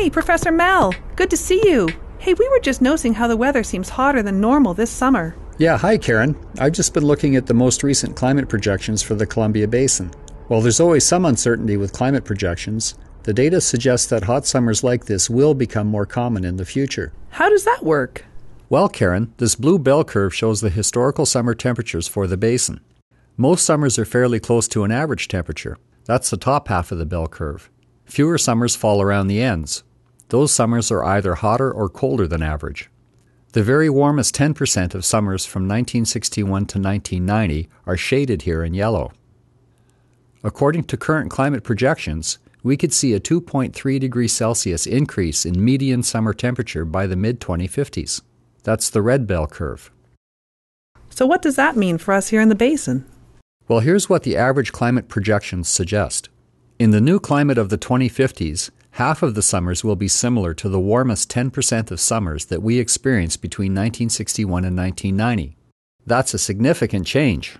Hey, Professor Mel. Good to see you. Hey, we were just noticing how the weather seems hotter than normal this summer. Yeah, hi Karen. I've just been looking at the most recent climate projections for the Columbia Basin. While there's always some uncertainty with climate projections, the data suggests that hot summers like this will become more common in the future. How does that work? Well, Karen, this blue bell curve shows the historical summer temperatures for the basin. Most summers are fairly close to an average temperature. That's the top half of the bell curve. Fewer summers fall around the ends. Those summers are either hotter or colder than average. The very warmest 10% of summers from 1961 to 1990 are shaded here in yellow. According to current climate projections, we could see a 2.3 degrees Celsius increase in median summer temperature by the mid-2050s. That's the red bell curve. So what does that mean for us here in the basin? Well, here's what the average climate projections suggest. In the new climate of the 2050s, half of the summers will be similar to the warmest 10% of summers that we experienced between 1961 and 1990. That's a significant change.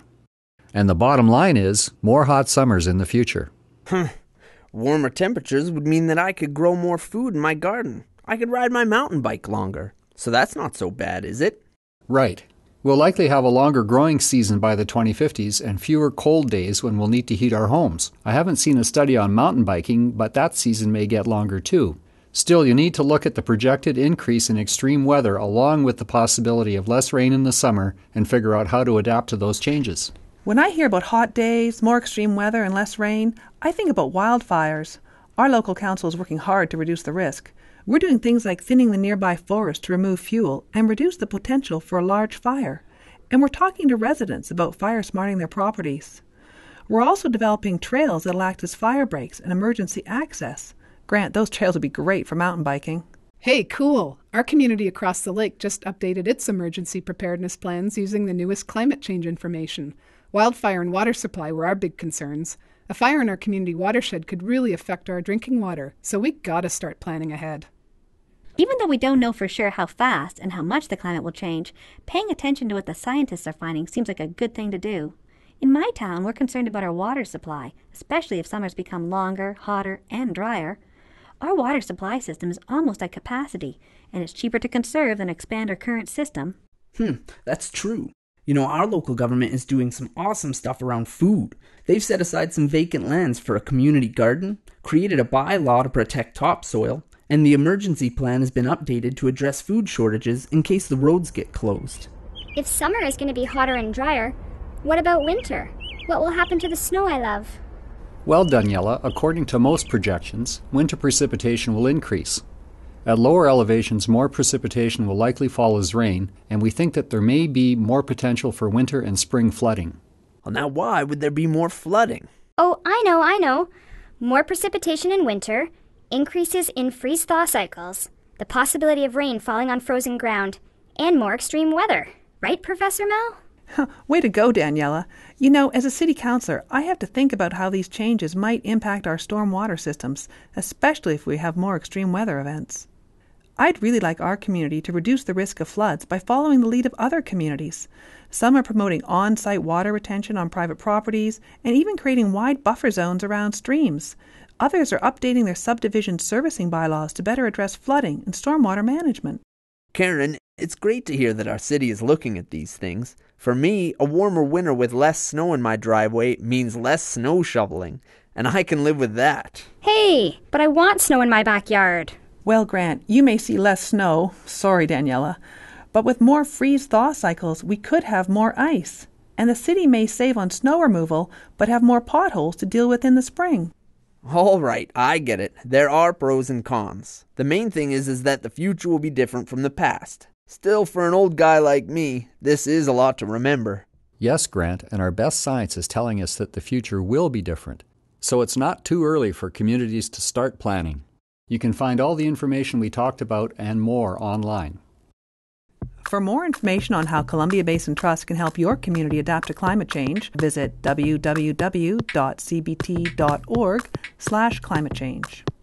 And the bottom line is more hot summers in the future. Warmer temperatures would mean that I could grow more food in my garden. I could ride my mountain bike longer. So that's not so bad, is it? Right. We'll likely have a longer growing season by the 2050s and fewer cold days when we'll need to heat our homes. I haven't seen a study on mountain biking, but that season may get longer too. Still, you need to look at the projected increase in extreme weather along with the possibility of less rain in the summer and figure out how to adapt to those changes. When I hear about hot days, more extreme weather, and less rain, I think about wildfires. Our local council is working hard to reduce the risk. We're doing things like thinning the nearby forest to remove fuel and reduce the potential for a large fire. And we're talking to residents about fire smarting their properties. We're also developing trails that'll act as fire breaks and emergency access. Grant, those trails would be great for mountain biking. Hey, cool! Our community across the lake just updated its emergency preparedness plans using the newest climate change information. Wildfire and water supply were our big concerns. A fire in our community watershed could really affect our drinking water, so we gotta start planning ahead. Even though we don't know for sure how fast and how much the climate will change, paying attention to what the scientists are finding seems like a good thing to do. In my town, we're concerned about our water supply, especially if summers become longer, hotter, and drier. Our water supply system is almost at capacity, and it's cheaper to conserve than expand our current system. That's true. You know, our local government is doing some awesome stuff around food. They've set aside some vacant lands for a community garden, created a bylaw to protect topsoil, and the emergency plan has been updated to address food shortages in case the roads get closed. If summer is going to be hotter and drier, what about winter? What will happen to the snow I love? Well, Daniela, according to most projections, winter precipitation will increase. At lower elevations, more precipitation will likely fall as rain, and we think that there may be more potential for winter and spring flooding. Well, now why would there be more flooding? Oh, I know. More precipitation in winter, increases in freeze-thaw cycles, the possibility of rain falling on frozen ground, and more extreme weather. Right, Professor Mel? Way to go, Daniela. You know, as a city councillor, I have to think about how these changes might impact our stormwater systems, especially if we have more extreme weather events. I'd really like our community to reduce the risk of floods by following the lead of other communities. Some are promoting on-site water retention on private properties and even creating wide buffer zones around streams. Others are updating their subdivision servicing bylaws to better address flooding and stormwater management. Karen, it's great to hear that our city is looking at these things. For me, a warmer winter with less snow in my driveway means less snow shoveling, and I can live with that. Hey, but I want snow in my backyard. Well, Grant, you may see less snow, sorry Daniela, but with more freeze-thaw cycles, we could have more ice. And the city may save on snow removal, but have more potholes to deal with in the spring. All right, I get it. There are pros and cons. The main thing is that the future will be different from the past. Still, for an old guy like me, this is a lot to remember. Yes, Grant, and our best science is telling us that the future will be different. So it's not too early for communities to start planning. You can find all the information we talked about and more online. For more information on how Columbia Basin Trust can help your community adapt to climate change, visit www.cbt.org/climatechange.